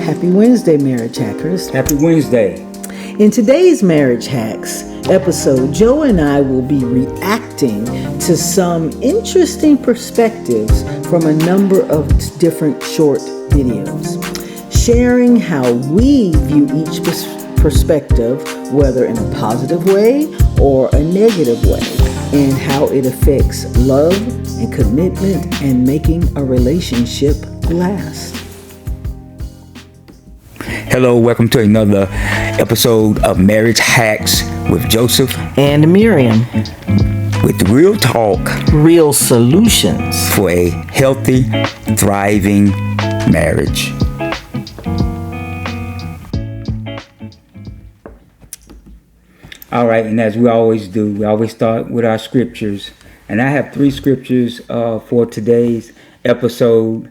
Happy Wednesday, marriage hackers. Happy Wednesday. In today's Marriage Hacks episode, Joe and I will be reacting to some interesting perspectives from a number of different short videos, sharing how we view each perspective, whether in a positive way or a negative way, and how it affects love and commitment and making a relationship last. Hello, welcome to another episode of Marriage Hacks with Joseph And Miriam. with real talk Real solutions. for a healthy, thriving marriage. All right, and as we always do, we always start with our scriptures. And I have 3 scriptures for today's episode.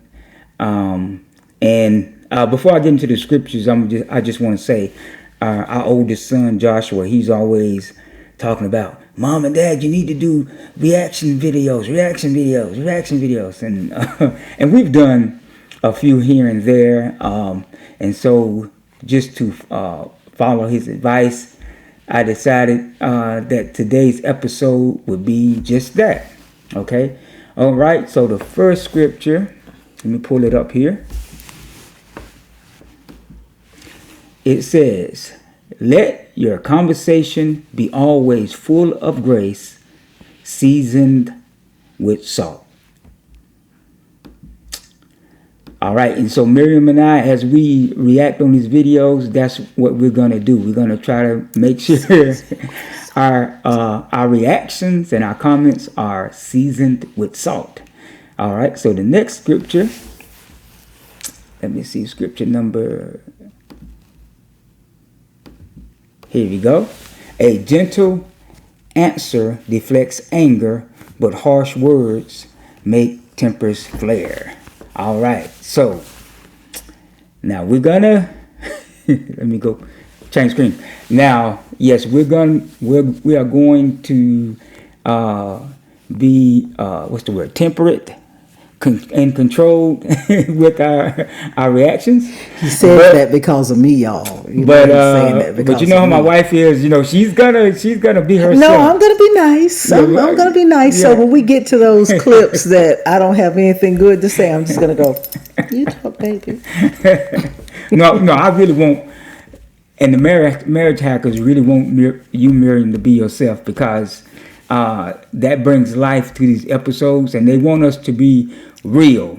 Before I get into the scriptures, I just want to say, our oldest son Joshua, he's always talking about, Mom and Dad, you need to do reaction videos, and we've done a few here and there, and so just to follow his advice, I decided that today's episode would be just that. Okay, all right. So the first scripture, let me pull it up here. It says, "Let your conversation be always full of grace, seasoned with salt." All right, and so Miriam and I, as we react on these videos, that's what we're going to do. We're going to try to make sure our reactions and our comments are seasoned with salt. All right, so the next scripture, let me see, scripture number... Here we go. "A gentle answer deflects anger, but harsh words make tempers flare." All right. So now we're gonna let me go change screen. Now, yes, we are going to be temperate and controlled with our reactions. He said that because of me, y'all. But you know how my wife is. You know, she's gonna be herself. No, I'm gonna be nice. I'm gonna be nice. Yeah. So when we get to those clips that I don't have anything good to say, I'm just gonna go, "You talk, baby." No, I really won't. And the marriage hackers really want you, Miriam, to be yourself, because that brings life to these episodes, and they want us to be real.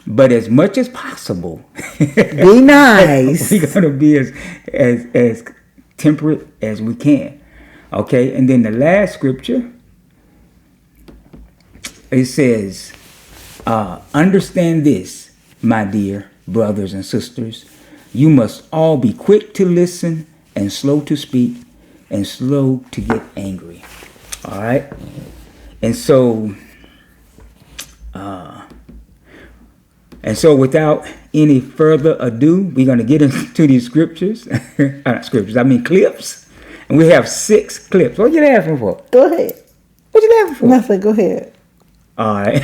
But as much as possible, Be nice. we're gonna be as temperate as we can. Okay, and then the last scripture, it says, "Understand this, my dear brothers and sisters, you must all be quick to listen and slow to speak and slow to get angry." All right, and so without any further ado, we're going to get into these scriptures. Clips. And we have 6 clips. What you laughing for? Go ahead. What you laughing for? Nothing. Go ahead. All right.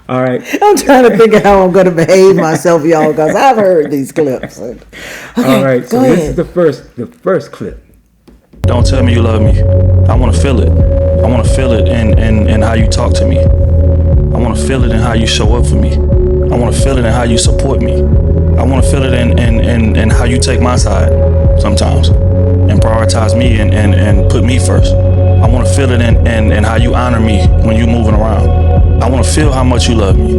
All right. I'm trying to think of how I'm going to behave myself, y'all, because I've heard these clips. Okay, All right. So go this ahead. is the first clip. Don't tell me you love me. I want to feel it. I want to feel it in how you talk to me. I want to feel it in how you show up for me. I want to feel it in how you support me. I want to feel it in how you take my side sometimes and prioritize me and put me first. I want to feel it in how you honor me when you're moving around. I want to feel how much you love me.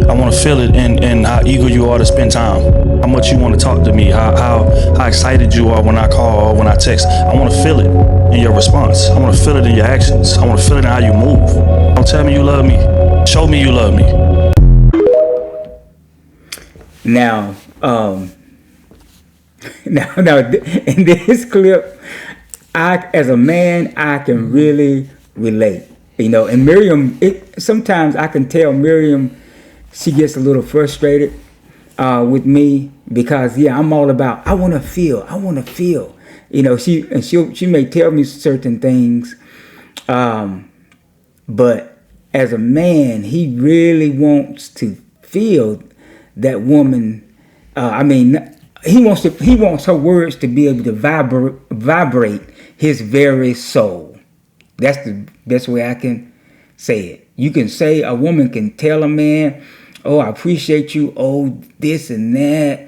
I want to feel it in how eager you are to spend time, how much you want to talk to me, how excited you are when I call or when I text. I want to feel it in your response. I want to feel it in your actions. I want to feel it in how you move. Don't tell me you love me. Show me you love me. Now, in this clip, as a man, I can really relate. You know, and Miriam, sometimes I can tell Miriam, she gets a little frustrated with me because, I'm all about, I want to feel. You know, she may tell me certain things, but as a man, he really wants to feel that woman. He wants her words to be able to vibrate his very soul. That's the best way I can say it. You can say a woman can tell a man, "Oh, I appreciate you," "Oh, this and that,"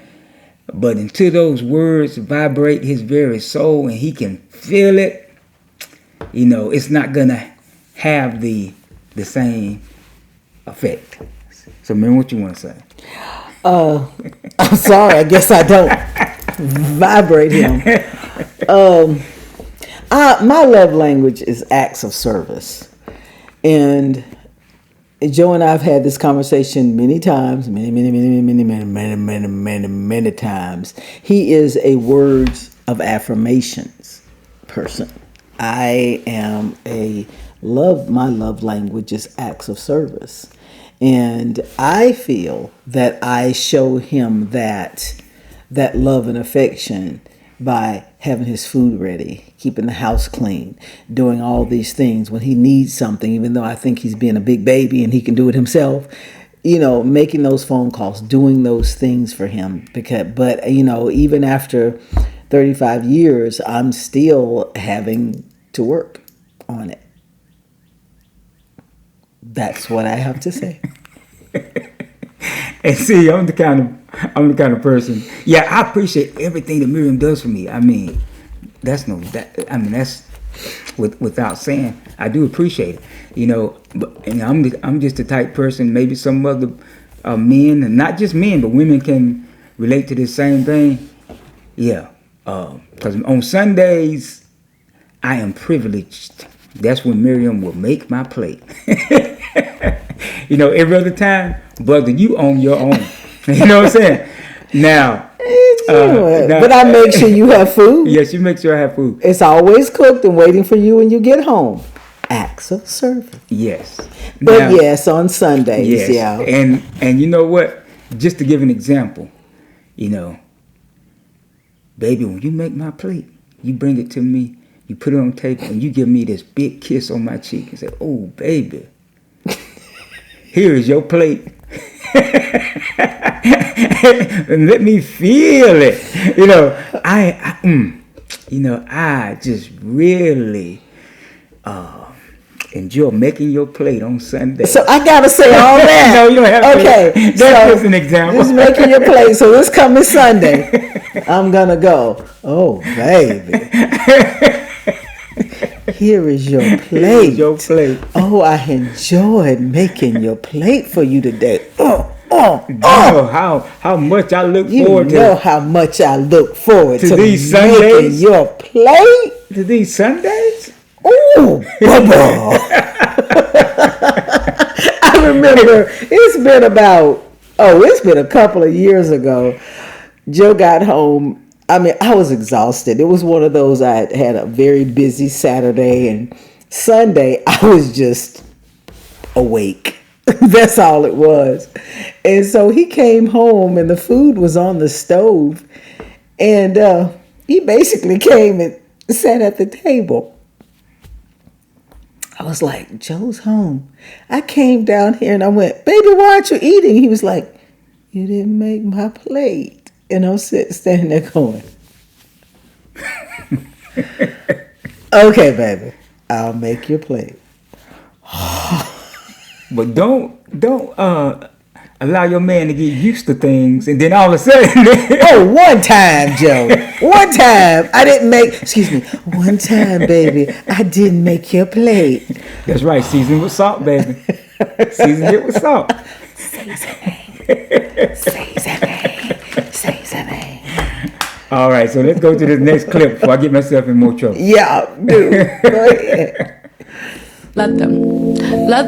but until those words vibrate his very soul and he can feel it, it's not gonna have the same effect. So, man, what you want to say? I'm sorry. I guess I don't vibrate him. My love language is acts of service, and Joe and I have had this conversation many times, many times. He is a words of affirmations person. I am my love language is acts of service. And I feel that I show him that love and affection by having his food ready, keeping the house clean, doing all these things when he needs something, even though I think he's being a big baby and he can do it himself, making those phone calls, doing those things for him. But even after 35 years, I'm still having to work on it. That's what I have to say. And see, I'm the kind of person. Yeah, I appreciate everything that Miriam does for me. That's without saying. I do appreciate it. But I'm just the type person. Maybe some other men, and not just men, but women can relate to this same thing. Yeah, because on Sundays, I am privileged. That's when Miriam will make my plate. Every other time, brother, you own your own. You know what I'm saying? Now, but I make sure you have food. Yes, you make sure I have food. It's always cooked and waiting for you when you get home. Acts of service. Yes. But yes, on Sundays, yes. Yeah. And you know what? Just to give an example, baby, when you make my plate, you bring it to me, you put it on the table, and you give me this big kiss on my cheek and say, "Oh, baby, here is your plate." And let me feel it. I just really enjoy making your plate on Sunday. So I gotta say all that. No, you don't have to. Okay, That's just an example. Just making your plate. So this coming Sunday, I'm gonna go. "Oh, baby, here is your plate. Here's your plate. Oh, I enjoyed making your plate for you today. How much I look forward to. You know how much I look forward to these making Sundays? your plate. To these Sundays? Ooh, Bubba. I remember it's been a couple of years ago. Joe got home. I was exhausted. It was one of those, I had a very busy Saturday, and Sunday I was just awake. That's all it was. And so he came home and the food was on the stove, and he basically came and sat at the table. I was like, "Joe's home." I came down here and I went, "Baby, why aren't you eating?" He was like, "You didn't make my plate." And I'm standing there going, "Okay, baby, I'll make your plate." But don't allow your man to get used to things, and then all of a sudden. One time, Joe. One time I didn't make. Excuse me. One time, baby, I didn't make your plate. That's right. Season with salt, baby. Season it with salt. Seasoning. All right, so let's go to the next clip before I get myself in more trouble. Yeah, dude. Go ahead. Let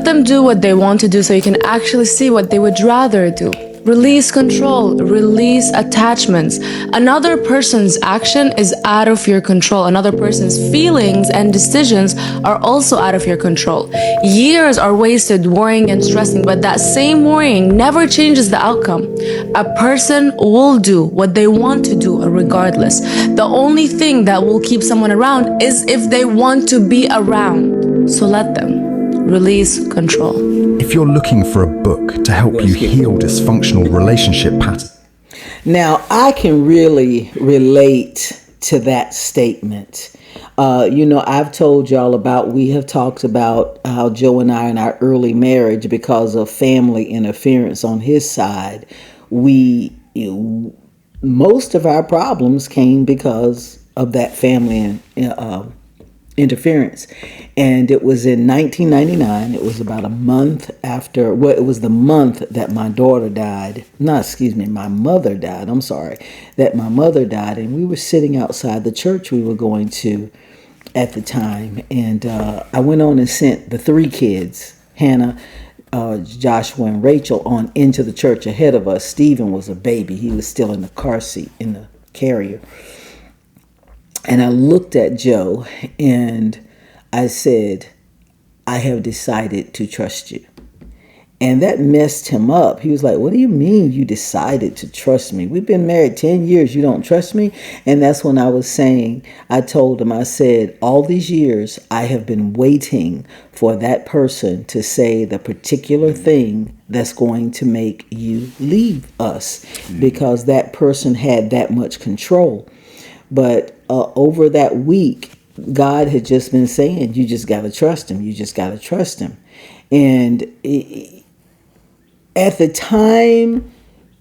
them do what they want to do so you can actually see what they would rather do. Release control, release attachments. Another person's action is out of your control. Another person's feelings and decisions are also out of your control. Years are wasted worrying and stressing, but that same worrying never changes the outcome. A person will do what they want to do regardless. The only thing that will keep someone around is if they want to be around. So let them. release control. If you're looking for a book to help you heal dysfunctional relationship patterns. Now, I can really relate to that statement. I've told y'all we have talked about how Joe and I in our early marriage, because of family interference on his side, most of our problems came because of that family interference. And it was in 1999. It was about a month after, it was the month that my mother died. That my mother died. And we were sitting outside the church we were going to at the time. And I went on and sent the three kids, Hannah, Joshua, and Rachel, on into the church ahead of us. Stephen was a baby. He was still in the car seat, in the carrier. And I looked at Joe and I said, I have decided to trust you. And that messed him up. He was like, what do you mean you decided to trust me? We've been married 10 years. You don't trust me? And that's when I was saying, I told him, I said, all these years I have been waiting for that person to say the particular thing that's going to make you leave us, because that person had that much control. But over that week, God had just been saying, you just got to trust him. You just got to trust him. And at the time,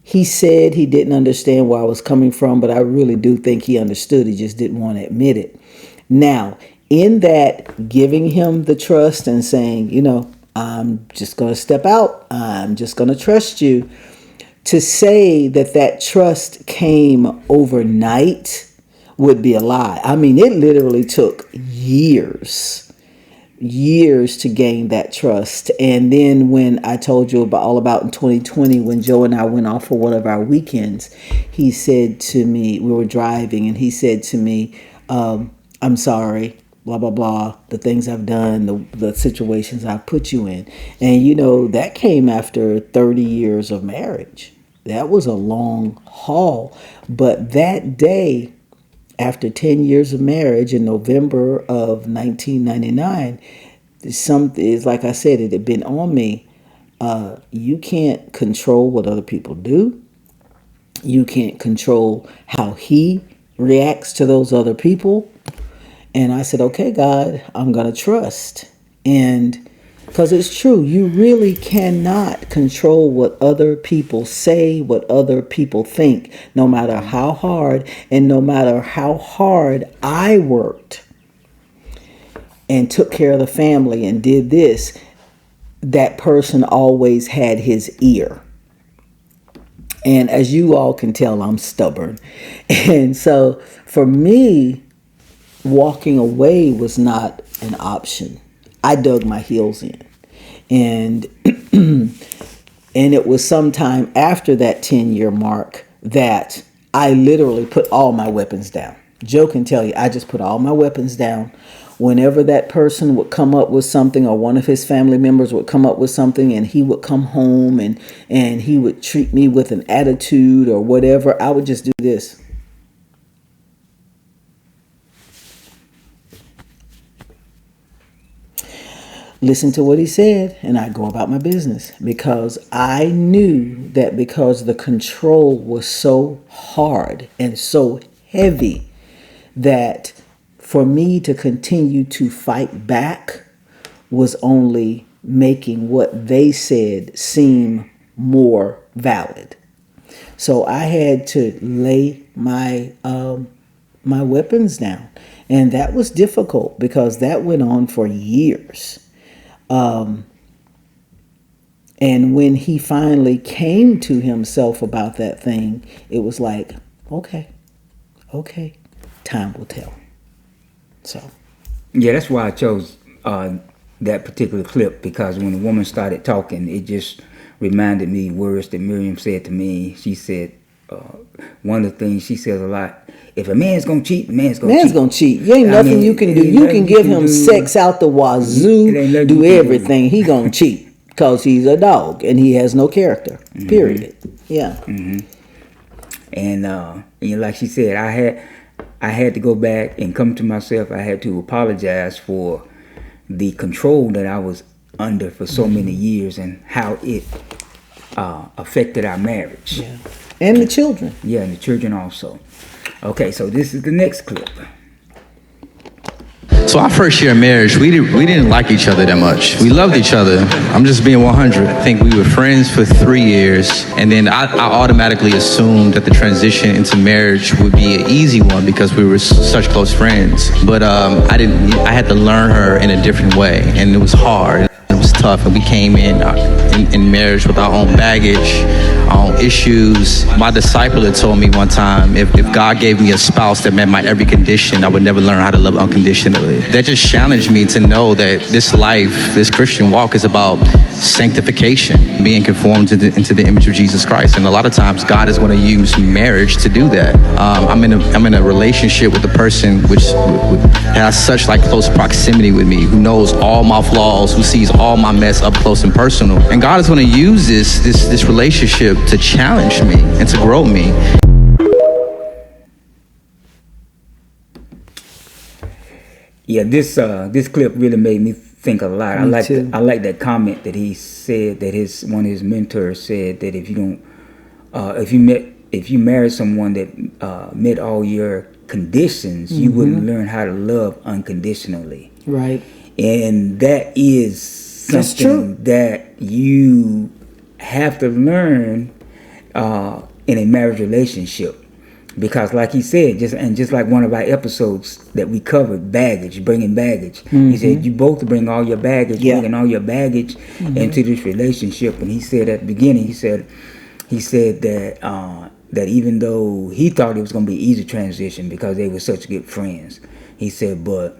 he said he didn't understand where I was coming from, but I really do think he understood. He just didn't want to admit it. Now, in that giving him the trust and saying, I'm just going to step out. I'm just going to trust you. To say that trust came overnight would be a lie. I mean, it literally took years to gain that trust. And then when I told you all about in 2020, when Joe and I went off for one of our weekends, he said to me, we were driving, and he said to me, I'm sorry, blah, blah, blah, the things I've done, the situations I've put you in. And, that came after 30 years of marriage. That was a long haul. But that day, after 10 years of marriage in November of 1999, it's like I said, it had been on me. You can't control what other people do. You can't control how he reacts to those other people. And I said, okay, God, I'm going to trust. And because it's true, you really cannot control what other people say, what other people think, no matter how hard, and no matter how hard I worked and took care of the family and did this, that person always had his ear. And as you all can tell, I'm stubborn. And so for me, walking away was not an option. I dug my heels in. And it was sometime after that 10-year mark that I literally put all my weapons down. Joe can tell you, I just put all my weapons down. Whenever that person would come up with something, or one of his family members would come up with something, and he would come home and he would treat me with an attitude or whatever, I would just do this. Listen to what he said, and I go about my business, because I knew that because the control was so hard and so heavy, that for me to continue to fight back was only making what they said seem more valid. So I had to lay my weapons down, and that was difficult because that went on for years. And when he finally came to himself about that thing, it was like, okay, time will tell. So, yeah, that's why I chose that particular clip, because when the woman started talking, it just reminded me words that Miriam said to me. She said, one of the things she says a lot, if a man's gonna cheat, man's gonna cheat. You ain't nothing you can do. You can give him sex out the wazoo, do everything. He gonna cheat because he's a dog and he has no character. Mm-hmm. Period. Yeah. Mm-hmm. And like she said, I had to go back and come to myself. I had to apologize for the control that I was under for so many years and how it affected our marriage. Yeah. And the children. Yeah, and the children also. Okay, so this is the next clip. So our first year of marriage, we didn't like each other that much. We loved each other. I'm just being 100. I think we were friends for 3 years, and then I automatically assumed that the transition into marriage would be an easy one because we were such close friends. But I didn't. I had to learn her in a different way, and it was hard. It was tough, and we came in marriage with our own baggage, our own issues. My disciple had told me one time, if God gave me a spouse that met my every condition, I would never learn how to love unconditionally. That just challenged me to know that this life, this Christian walk, is about sanctification, being conformed into the image of Jesus Christ. And a lot of times, God is going to use marriage to do that. I'm in a relationship with a person which has such like close proximity with me, who knows all my flaws, who sees all my mess up close and personal. And God is going to use this relationship to challenge me and to grow me. Yeah, this clip really made me think a lot. I like that comment that he said that one of his mentors said that if you marry someone that met all your conditions, you wouldn't learn how to love unconditionally. Right. And that is something that you have to learn in a marriage relationship. Because like he said, just like one of our episodes that we covered, bringing baggage. He said, you both bring all your baggage, bringing all your baggage into this relationship. And he said at the beginning, he said that that even though he thought it was going to be an easy transition because they were such good friends, he said, but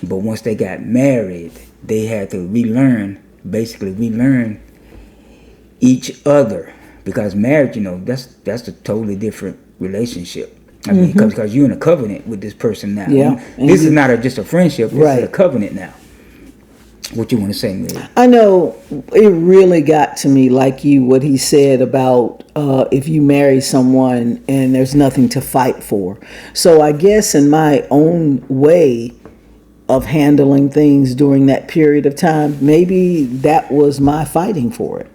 once they got married, they had to relearn each other, because marriage, that's a totally different relationship. I mean, because you're in a covenant with this person now. Yeah. This is not just a friendship. This is a covenant now. What you want to say, Mary? I know it really got to me, like what he said about if you marry someone and there's nothing to fight for. So I guess in my own way of handling things during that period of time, maybe that was my fighting for it,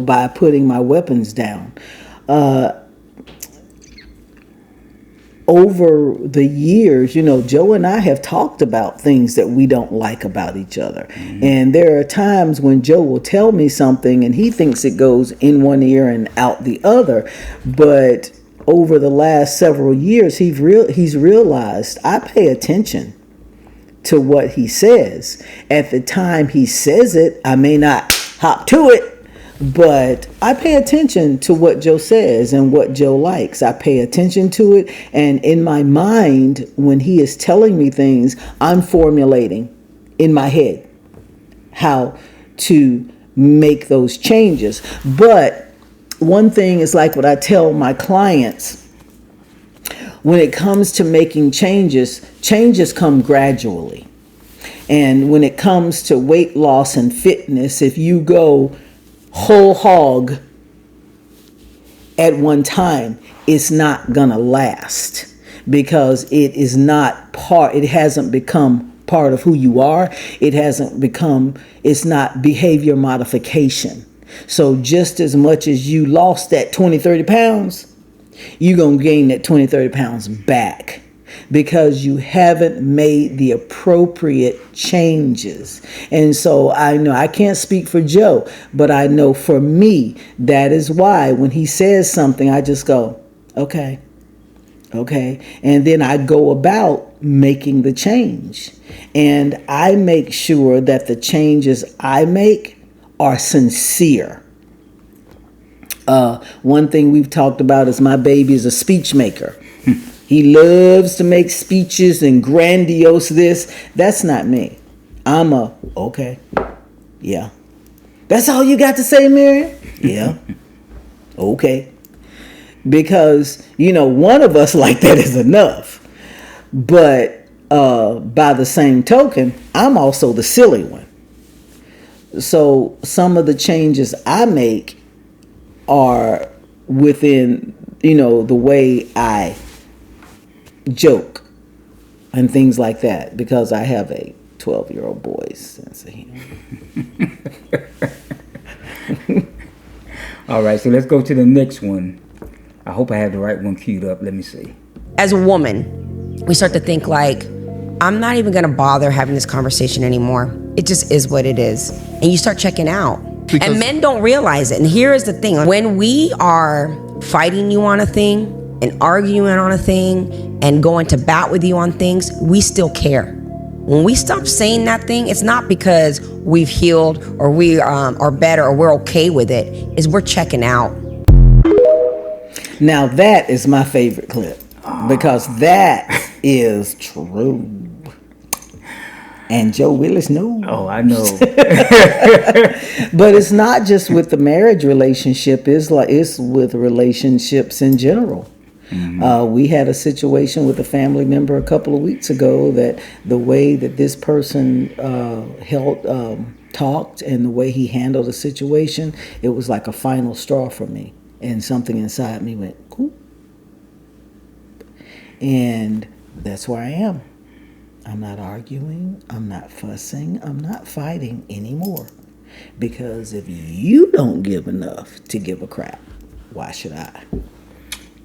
by putting my weapons down. Over the years, Joe and I have talked about things that we don't like about each other. And there are times when Joe will tell me something and he thinks it goes in one ear and out the other. But over the last several years, he's realized I pay attention to what he says. At the time he says it, I may not hop to it, but I pay attention to what Joe says and what Joe likes. I pay attention to it. And in my mind, when he is telling me things, I'm formulating in my head how to make those changes. But one thing is like what I tell my clients. When it comes to making changes come gradually. And when it comes to weight loss and fitness, if you go whole hog at one time, it's not gonna last, because it hasn't become part of who you are. It's not behavior modification. So just as much as you lost that 20-30 pounds, you're gonna gain that 20-30 pounds back, because you haven't made the appropriate changes. And so I know I can't speak for Joe, but I know for me, that is why when he says something, I just go, okay. And then I go about making the change. And I make sure that the changes I make are sincere. One thing we've talked about is my baby is a speech maker. He loves to make speeches and grandiose this. That's not me. I'm okay. Yeah. That's all you got to say, Miriam? Yeah. Okay. Because, one of us like that is enough. But by the same token, I'm also the silly one. So some of the changes I make are within, the way I joke and things like that, because I have a 12-year-old boy's sense of humor. All right, so let's go to the next one. I hope I have the right one queued up. Let me see. As a woman, we start to think like, I'm not even gonna bother having this conversation anymore. It just is what it is. And you start checking out. And men don't realize it. And here is the thing. When we are fighting you on a thing and arguing on a thing and going to bat with you on things, we still care. When we stop saying that thing, it's not because we've healed or we are better or we're okay with it. It's we're checking out. Now that is my favorite clip because that is true. And Joe Willis knows. Oh, I know. But it's not just with the marriage relationship. It's with relationships in general. Mm-hmm. We had a situation with a family member a couple of weeks ago that the way that this person talked and the way he handled the situation, it was like a final straw for me. And something inside me went, cool. And that's where I am. I'm not arguing. I'm not fussing. I'm not fighting anymore. Because if you don't give enough to give a crap, why should I?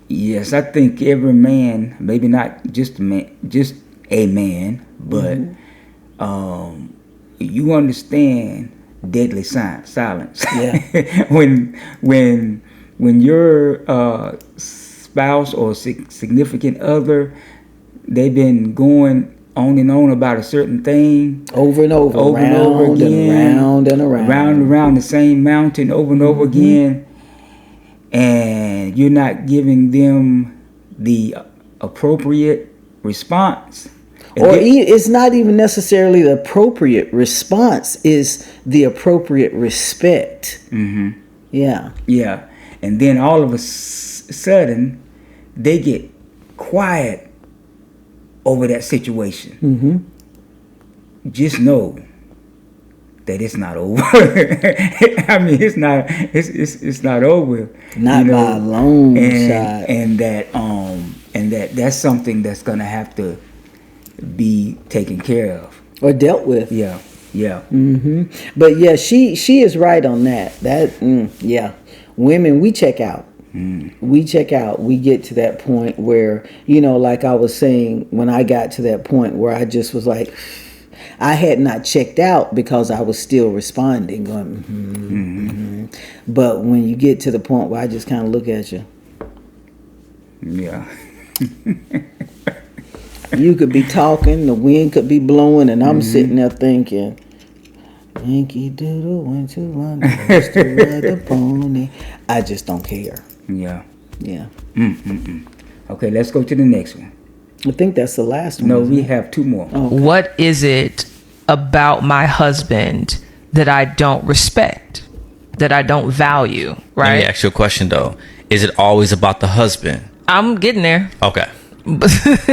Yes, I think every man, maybe not just a man, but you understand deadly silence. Yeah. when your spouse or significant other, they've been going on and on about a certain thing over and over again, around the same mountain over and over again, and you're not giving them the appropriate response. It's not even necessarily the appropriate response, is the appropriate respect. Mm-hmm. Yeah. And then all of a sudden they get quiet over that situation. Mm-hmm. Just know that it's not over. I mean, it's not over. Not by a long shot. And that's something that's gonna have to be taken care of or dealt with. Yeah. Mm-hmm. But yeah, she is right on that. Women, we check out. We check out. We get to that point where, like I was saying, when I got to that point where I just was like, I had not checked out because I was still responding, going, But when you get to the point where I just kind of look at you. Yeah. You could be talking, the wind could be blowing, and I'm sitting there thinking, Yankee Doodle went to London to ride the pony. I just don't care. Yeah. Mm-mm. Okay, let's go to the next one. I think that's the last one. No, we have two more. Oh, okay. What is it about my husband that I don't respect, that I don't value, right? Let me ask you a question, though. Is it always about the husband? I'm getting there. Okay.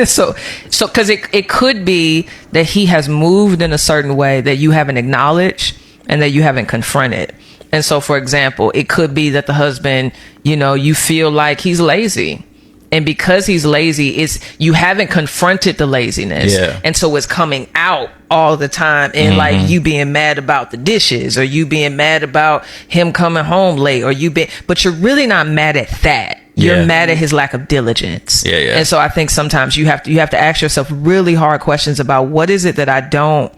so because it could be that he has moved in a certain way that you haven't acknowledged and that you haven't confronted. And so, for example, it could be that the husband, you feel like he's lazy. And because he's lazy, you haven't confronted the laziness. Yeah. And so it's coming out all the time in like you being mad about the dishes or you being mad about him coming home late but you're really not mad at that. You're mad at his lack of diligence. Yeah. And so I think sometimes you have to ask yourself really hard questions about what is it that I don't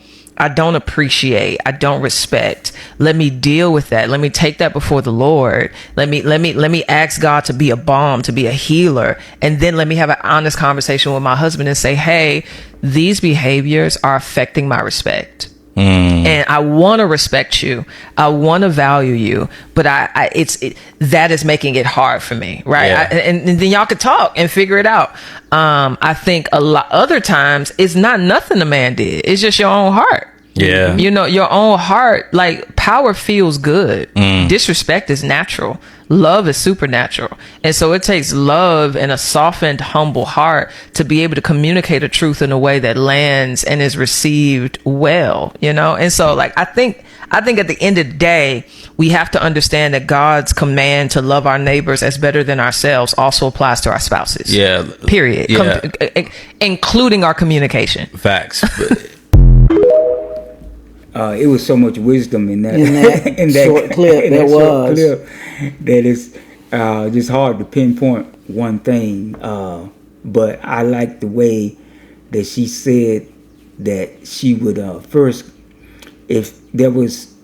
appreciate, I don't respect. Let me deal with that. Let me take that before the Lord. Let me ask God to be a balm, to be a healer. And then let me have an honest conversation with my husband and say, hey, these behaviors are affecting my respect. And I want to respect you. I want to value you, but that is making it hard for me, right? Yeah. And then y'all could talk and figure it out. I think a lot other times it's not nothing the man did. It's just your own heart. Yeah. Your own heart, like power feels good. Disrespect is natural. Love is supernatural. And so it takes love and a softened, humble heart to be able to communicate a truth in a way that lands and is received well, And so like, I think at the end of the day, we have to understand that God's command to love our neighbors as better than ourselves also applies to our spouses. Yeah. Period. Yeah. Including our communication. Facts. it was so much wisdom in that In that short clip. in There that short was. clip that it's just hard to pinpoint one thing. But I like the way that she said that she would first, if there was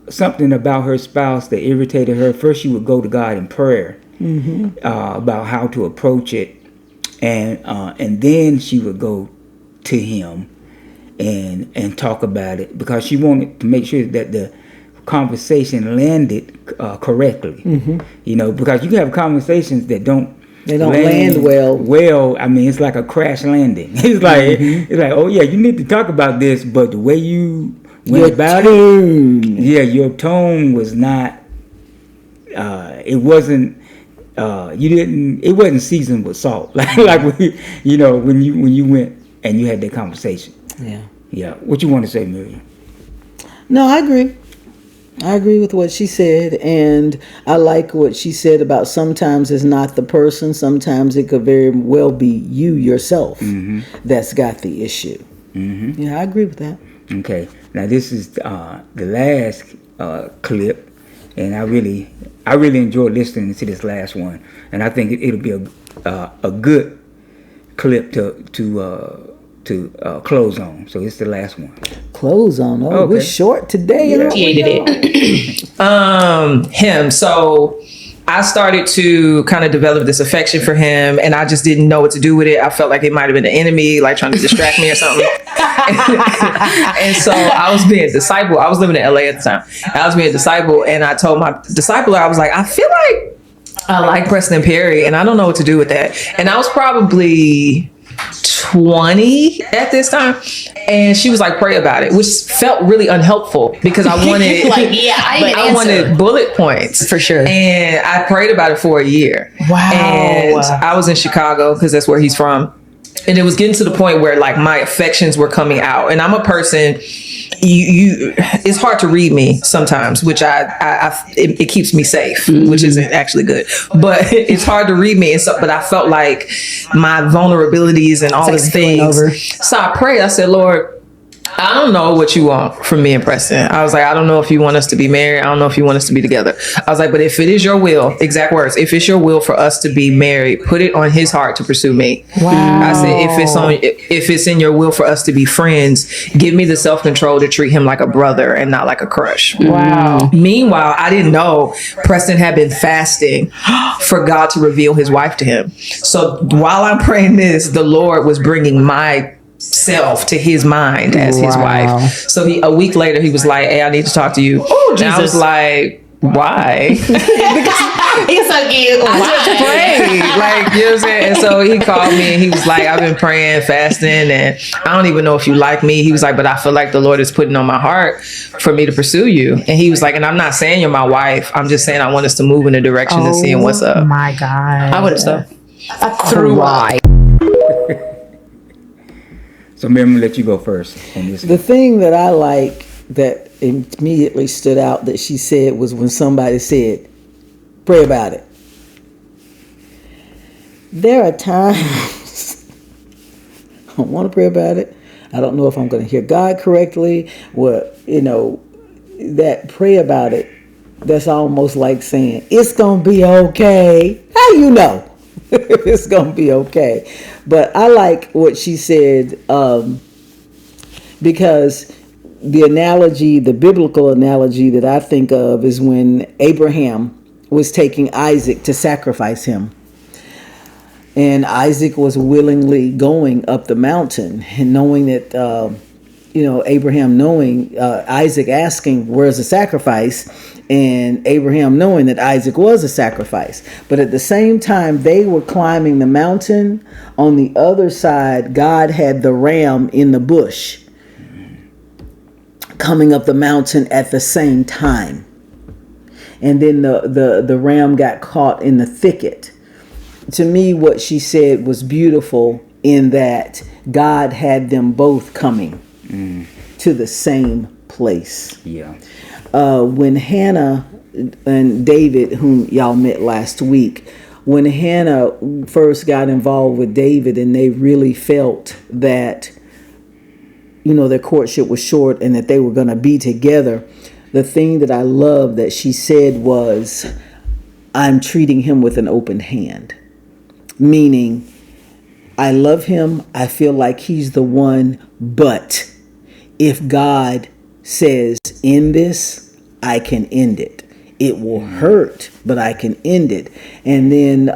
something about her spouse that irritated her, first she would go to God in prayer about how to approach it, and then she would go to him and talk about it, because she wanted to make sure that the conversation landed correctly. Because you can have conversations that don't land well. Well, I mean, it's like a crash landing. It's like, oh yeah, you need to talk about this, but the way you went about it, your tone was not. It wasn't. It wasn't seasoned with salt. like when you went and you had that conversation. Yeah. What you want to say, Miriam? No, I agree. I agree with what she said, and I like what she said about sometimes it's not the person, sometimes it could very well be you yourself that's got the issue. Yeah, I agree with that. Okay, now this is the last clip, and I really enjoyed listening to this last one, and I think it'll be a good clip to close on. So it's the last one. Close on. Oh, okay. We're short today. Appreciated it. Him. So I started to kind of develop this affection for him, and I just didn't know what to do with it. I felt like it might have been an enemy, like trying to distract me or something. And so I was being a disciple. I was living in LA at the time. I was being a disciple, and I told my discipler, I was like, I feel like I like Preston Perry, and I don't know what to do with that. And I was probably 20 at this time, and she was like, pray about it, which felt really unhelpful because I wanted I wanted bullet points for sure. And I prayed about it for a year. Wow. And I was in Chicago because that's where he's from, and it was getting to the point where like my affections were coming out, and I'm a person, it's hard to read me sometimes, which it keeps me safe, which isn't actually good, but it's hard to read me. And so, but I felt like my vulnerabilities and all these things. So I prayed. I said, Lord, I don't know what you want from me and Preston. I was like, I don't know if you want us to be married. I don't know if you want us to be together. I was like, but if it is your will, exact words, if it's your will for us to be married, put it on his heart to pursue me. Wow. I said, if it's in your will for us to be friends, give me the self-control to treat him like a brother and not like a crush. Wow. Meanwhile, I didn't know Preston had been fasting for God to reveal his wife to him. So while I'm praying this, the Lord was bringing my self to his mind as his wife. So a week later he was like, hey, I need to talk to you. Oh, Jesus. And I was like, why? He's so cute. I just prayed, like, you know what I'm saying? And so he called me and he was like, I've been praying, fasting, and I don't even know if you like me. He was like, but I feel like the Lord is putting on my heart for me to pursue you. And he was like, and I'm not saying you're my wife, I'm just saying I want us to move in a direction and seeing what's up. My God. I would have stopped. Through why? So Miriam, I'm gonna let you go first on this. The thing that I like that immediately stood out that she said was when somebody said, pray about it. There are times I want to pray about it. I don't know if I'm going to hear God correctly. That pray about it, that's almost like saying, it's going to be okay. How you know? It's gonna be okay. But I like what she said, because the biblical analogy that I think of is when Abraham was taking Isaac to sacrifice him, and Isaac was willingly going up the mountain, and knowing that Abraham knowing Isaac asking, where's the sacrifice? And Abraham knowing that Isaac was a sacrifice. But at the same time they were climbing the mountain, on the other side, God had the ram in the bush coming up the mountain at the same time. And then the ram got caught in the thicket. To me, what she said was beautiful in that God had them both coming to the same place. Yeah. When Hannah and David, whom y'all met last week, when Hannah first got involved with David and they really felt that, their courtship was short and that they were going to be together, the thing that I love that she said was, I'm treating him with an open hand. Meaning, I love him. I feel like he's the one. But if God says, end this, I can end it. It will hurt, but I can end it. And then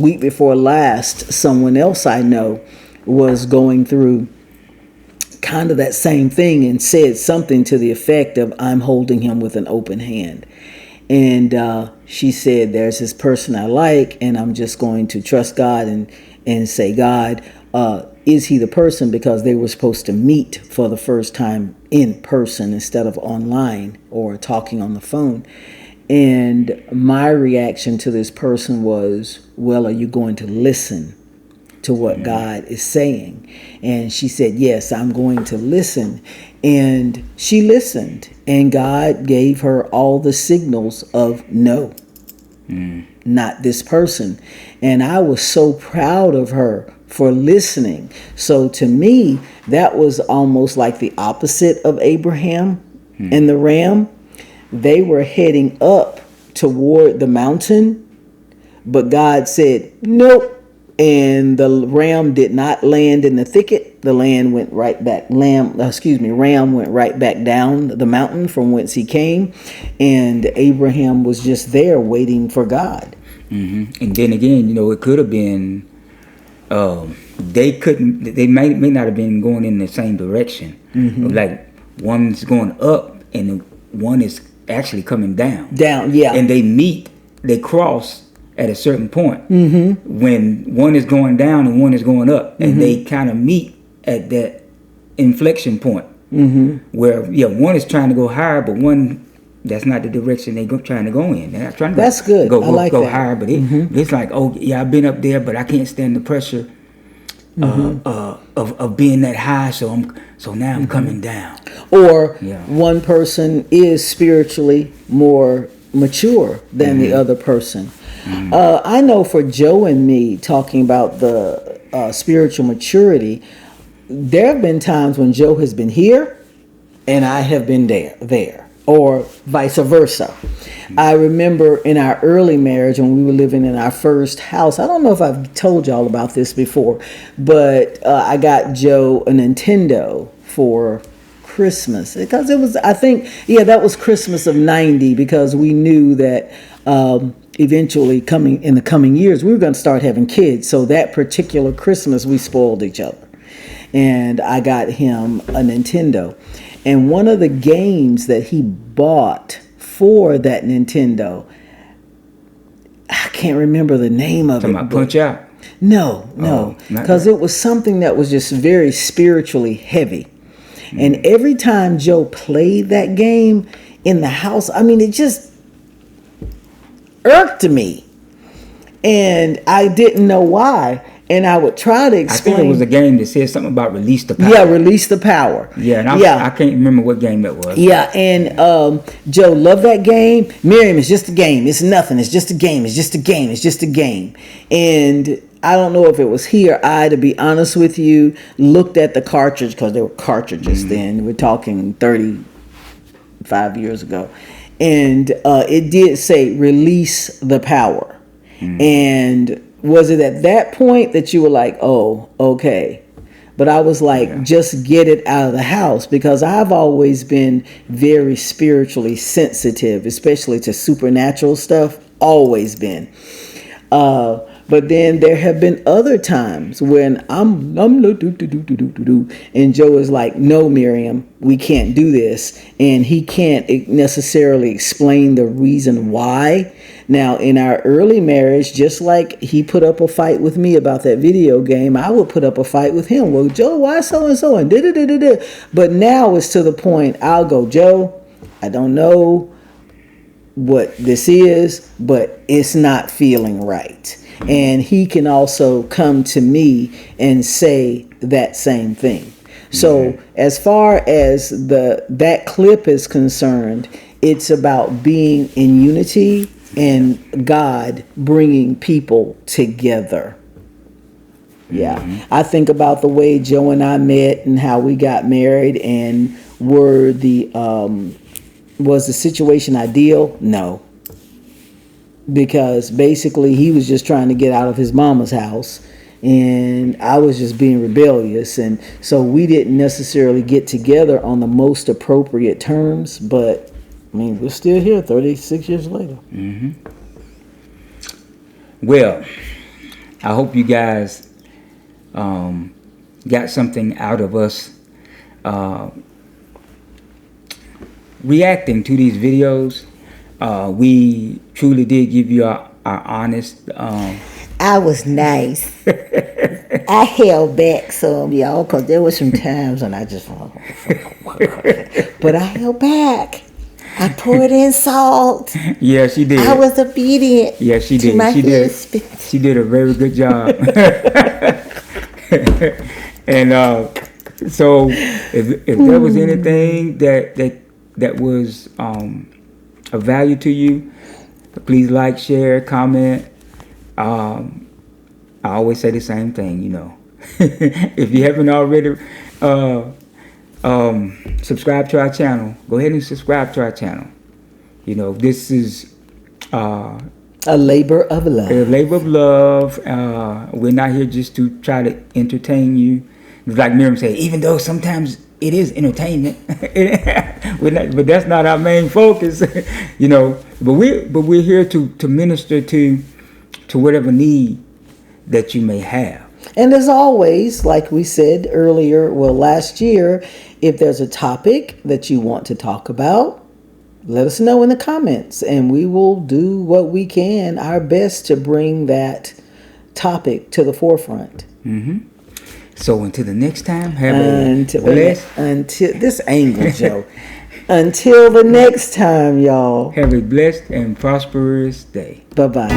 week before last, someone else I know was going through kind of that same thing and said something to the effect of, I'm holding him with an open hand. And she said, there's this person I like, and I'm just going to trust God and say, God, is he the person? Because they were supposed to meet for the first time in person instead of online or talking on the phone. And my reaction to this person was, well, are you going to listen to what God is saying? And she said, yes, I'm going to listen. And she listened, and God gave her all the signals of no, not this person. And I was so proud of her for listening. So to me, that was almost like the opposite of Abraham and the ram. They were heading up toward the mountain, but God said, nope. And the ram did not land in the thicket. The ram went right back. Ram went right back down the mountain from whence he came. And Abraham was just there waiting for God. Mm-hmm. And then again, it could have been, they may not have been going in the same direction. Mm-hmm. Like one's going up and one is actually coming down. Yeah. And they cross at a certain point when one is going down and one is going up, and they kind of meet at that inflection point where one is trying to go higher, but one, that's not the direction they're trying to go in. They're not trying to that's good. Go I like that. higher, but it's like, oh yeah, I've been up there, but I can't stand the pressure of being that high, so now I'm coming down. Or one person is spiritually more mature than the other person. I know for Joe and me, talking about the spiritual maturity, there have been times when Joe has been here and I have been there, or vice versa. I remember in our early marriage when we were living in our first house, I don't know if I've told y'all about this before, but I got Joe a Nintendo for Christmas, because it was, I think, that was Christmas of 90, because we knew that eventually in the coming years we were going to start having kids. So that particular Christmas we spoiled each other, and I got him a Nintendo. And one of the games that he bought for that Nintendo, I can't remember the name of it. Punch Out? No, because it was something that was just very spiritually heavy. And every time Joe played that game in the house, it just irked me. And I didn't know why. And I would try to explain. I think it was a game that said something about release the power. Yeah, release the power. Yeah, and I can't remember what game that was. Yeah, and Joe loved that game. Miriam, it's just a game. It's nothing. It's just a game. It's just a game. It's just a game. And I don't know if it was he or I, to be honest with you, looked at the cartridge, because there were cartridges then. We're talking 35 years ago. And it did say release the power. And was it at that point that you were like, oh, okay? But I was like, just get it out of the house, because I've always been very spiritually sensitive, especially to supernatural stuff, always been. But then there have been other times when I'm and Joe is like, no, Miriam, we can't do this. And he can't necessarily explain the reason why. Now, in our early marriage, just like he put up a fight with me about that video game, I would put up a fight with him. Well, Joe, why so-and-so? And da-da-da-da-da. But now it's to the point, I'll go, Joe, I don't know what this is, but it's not feeling right. And he can also come to me and say that same thing. So as far as that clip is concerned, it's about being in unity and God bringing people together. Yeah. I think about the way Joe and I met and how we got married, and was the situation ideal? No. Because basically he was just trying to get out of his mama's house, and I was just being rebellious, and so we didn't necessarily get together on the most appropriate terms, but I mean, we're still here 36 years later. Well, I hope you guys got something out of us reacting to these videos. We truly did give you our honest. I was nice. I held back some, y'all, because there were some times when I just, but I held back. I poured in salt. Yeah, she did. I was obedient. Yeah, she did. She did a very good job. And so, if there was anything that was of value to you, please like, share, comment. I always say the same thing, you know. If you haven't already subscribe to our channel, go ahead and subscribe to our channel. You know, this is a labor of love. A labor of love. We're not here just to try to entertain you. Like Miriam said, even though sometimes it is entertainment, but that's not our main focus. You know, but we're here to minister to whatever need that you may have. And as always, like we said earlier, last year, if there's a topic that you want to talk about, let us know in the comments, and we will do what we can, our best, to bring that topic to the forefront. So until the next time, have a blessed... Until this angle, Joe. Until the next time, y'all. Have a blessed and prosperous day. Bye-bye.